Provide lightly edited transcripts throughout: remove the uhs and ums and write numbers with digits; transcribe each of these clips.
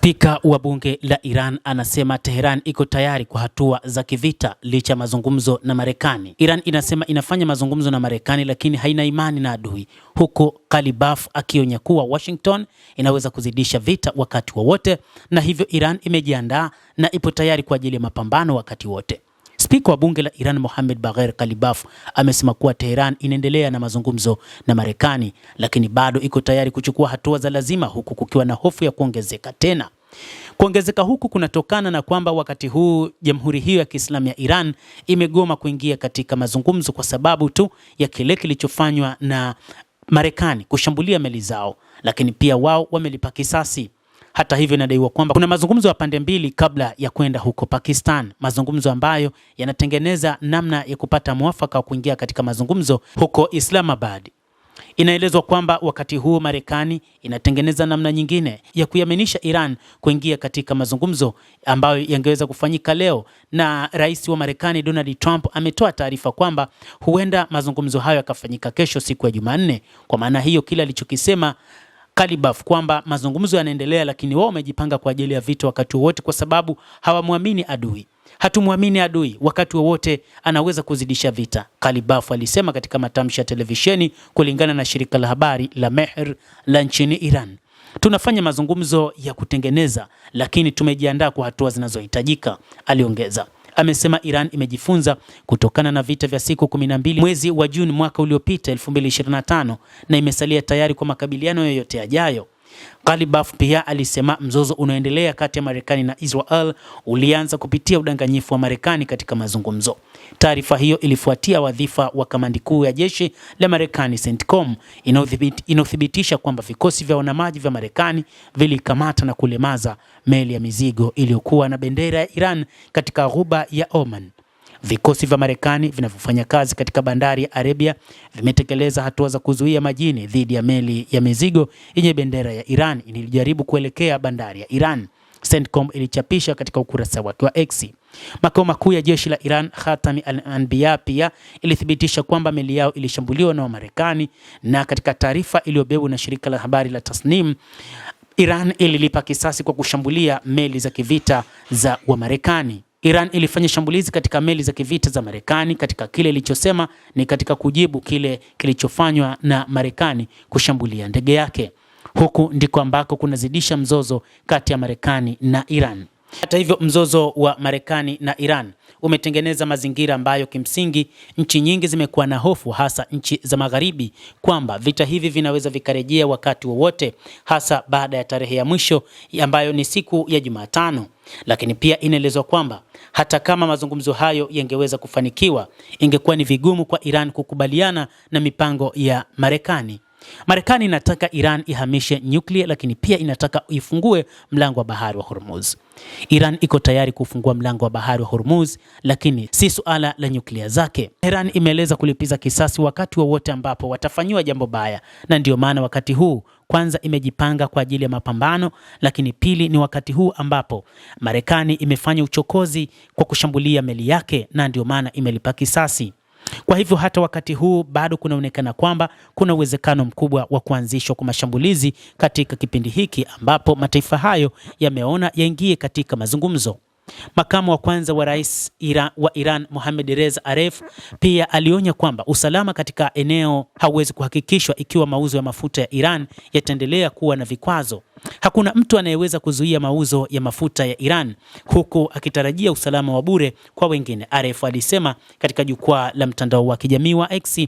Spika wa bunge la Iran anasema Tehran iko tayari kwa hatua za kivita licha ya mazungumzo na Marekani. Iran inasema inafanya mazungumzo na Marekani lakini haina imani na adui, huku Ghalibaf akionya kuwa Washington inaweza kuzidisha vita wakati wowote, na hivyo Iran imejiandaa na ipo tayari kwa ajili ya mapambano wakati wote. Spika wa bunge la Iran Mohammad Bagher Ghalibaf amesema kuwa Tehran inaendelea na mazungumzo na Marekani lakini bado iko tayari kuchukua hatua za lazima, huku kukiwa na hofu ya kuongezeka tena. Kuongezeka huku kunatokana na kwamba wakati huu jamhuri hiyo ya Kiislamu ya Iran imegoma kuingia katika mazungumzo kwa sababu tu ya kile kilichofanywa na Marekani kushambulia meli zao, lakini pia wao wamelipa kisasi. Hata hivyo inadaiwa kwamba kuna mazungumzo ya pande mbili kabla ya kwenda huko Pakistan, mazungumzo ambayo yanatengeneza namna ya kupata mwafaka wa kuingia katika mazungumzo huko Islamabad. Inaelezwa kwamba wakati huu Marekani inatengeneza namna nyingine ya kuiaminisha Iran kuingia katika mazungumzo ambayo yangeweza kufanyika leo, na rais wa Marekani Donald Trump ametoa taarifa kwamba huenda mazungumzo hayo yakafanyika kesho, siku ya Jumanne. Kwa maana hiyo kila alichokisema Ghalibaf kwamba mazungumzo yanaendelea lakini wao wamejipanga kwa ajili ya vita wakati wowote kwa sababu hawamwamini adui. Hatumwamini adui, wakati wowote anaweza kuzidisha vita, Ghalibaf alisema katika matamshi ya televisheni kulingana na shirika la habari la Mehr la nchini Iran. Tunafanya mazungumzo ya kutengeneza lakini tumejiandaa kwa hatua zinazohitajika, aliongeza. Amesema Iran imejifunza kutokana na vita vya siku 12 mwezi wa Juni mwaka uliopita 2025 na imesalia tayari kwa makabiliano yoyote yajayo. Ghalibaf pia alisema mzozo unaoendelea kati ya Marekani na Israel ulianza kupitia udanganyifu wa Marekani katika mazungumzo. Taarifa hiyo ilifuatia wadhifa wa kamandi kuu ya jeshi la Marekani CENTCOM inayothibitisha kwamba vikosi vya wanamaji vya Marekani vilikamata na kulemaza meli ya mizigo iliyokuwa na bendera ya Iran katika ghuba ya Oman. Vikosi vya Marekani vinavyofanya kazi katika bandari ya Arabia vimetekeleza hatua za kuzuia majini dhidi ya meli ya mizigo yenye bendera ya Iran ilijaribu kuelekea bandari ya Iran, CENTCOM ilichapisha katika ukurasa wake wa X. Makao makuu ya jeshi la Iran Khatami al-Anbiya pia ilithibitisha kwamba meli yao ilishambuliwa na Marekani, na katika taarifa iliyobebwa na shirika la habari la Tasnim, Iran ililipa kisasi kwa kushambulia meli za kivita za Marekani. Iran ilifanya shambulizi katika meli za kivita za Marekani katika kile ilichosema ni katika kujibu kile kilichofanywa na Marekani kushambulia ndege yake. Huku ndiko ambako kunazidisha mzozo kati ya Marekani na Iran. Hata hivyo, mzozo wa Marekani na Iran umetengeneza mazingira ambayo kimsingi nchi nyingi zimekuwa na hofu, hasa nchi za magharibi, kwamba vita hivi vinaweza vikarejea wakati wowote, hasa baada ya tarehe ya mwisho ambayo ni siku ya Jumatano. Lakini pia inaelezwa kwamba hata kama mazungumzo hayo yangeweza kufanikiwa, ingekuwa ni vigumu kwa Iran kukubaliana na mipango ya Marekani. Marekani inataka Iran ihamishe nyuklia, lakini pia inataka ifungue mlango wa bahari wa Hormuz. Iran iko tayari kufungua mlango wa bahari wa Hormuz, lakini si suala la nyuklia zake. Iran imeeleza kulipiza kisasi wakati wowote ambapo watafanywa jambo baya, na ndio maana wakati huu kwanza imejipanga kwa ajili ya mapambano, lakini pili ni wakati huu ambapo Marekani imefanya uchokozi kwa kushambulia meli yake, na ndio maana imelipa kisasi. Kwa hivyo hata wakati huu bado kunaonekana kwamba kuna uwezekano mkubwa wa kuanzishwa kwa mashambulizi katika kipindi hiki ambapo mataifa hayo yameona yaingie katika mazungumzo. Makamu wa kwanza wa rais wa Iran Mohammad Reza Aref pia alionya kwamba usalama katika eneo hauwezi kuhakikishwa ikiwa mauzo ya mafuta ya Iran yataendelea kuwa na vikwazo. Hakuna mtu anayeweza kuzuia mauzo ya mafuta ya Iran, huku akitarajia usalama wa bure kwa wengine, Aref alisema katika jukwaa la mtandao wa kijamii wa X,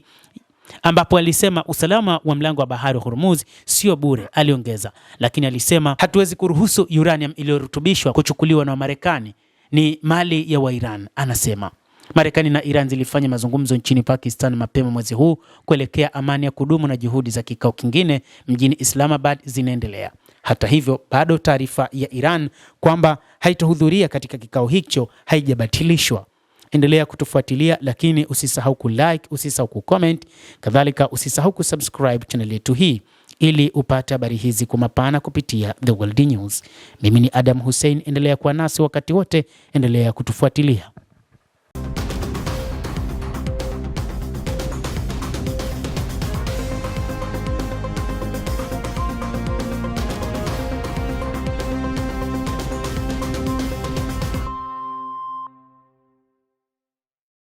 ambapo alisema usalama wa mlango wa bahari wa Hormuz sio bure, aliongeza. Lakini alisema hatuwezi kuruhusu uranium iliyorutubishwa kuchukuliwa na Marekani, ni mali ya Wairan, anasema. Marekani na Iran zilifanya mazungumzo nchini Pakistan mapema mwezi huu kuelekea amani ya kudumu, na juhudi za kikao kingine mjini Islamabad zinaendelea. Hata hivyo, bado taarifa ya Iran kwamba haitohudhuria katika kikao hicho haijabatilishwa. Endelea kutufuatilia, lakini usisahau kulike, usisahau kucomment, kadhalika usisahau kusubscribe channel yetu hii ili upate habari hizi kwa mapana kupitia The World News. Mimi ni Adam Hussein, endelea kuwa nasi wakati wote, endelea kutufuatilia.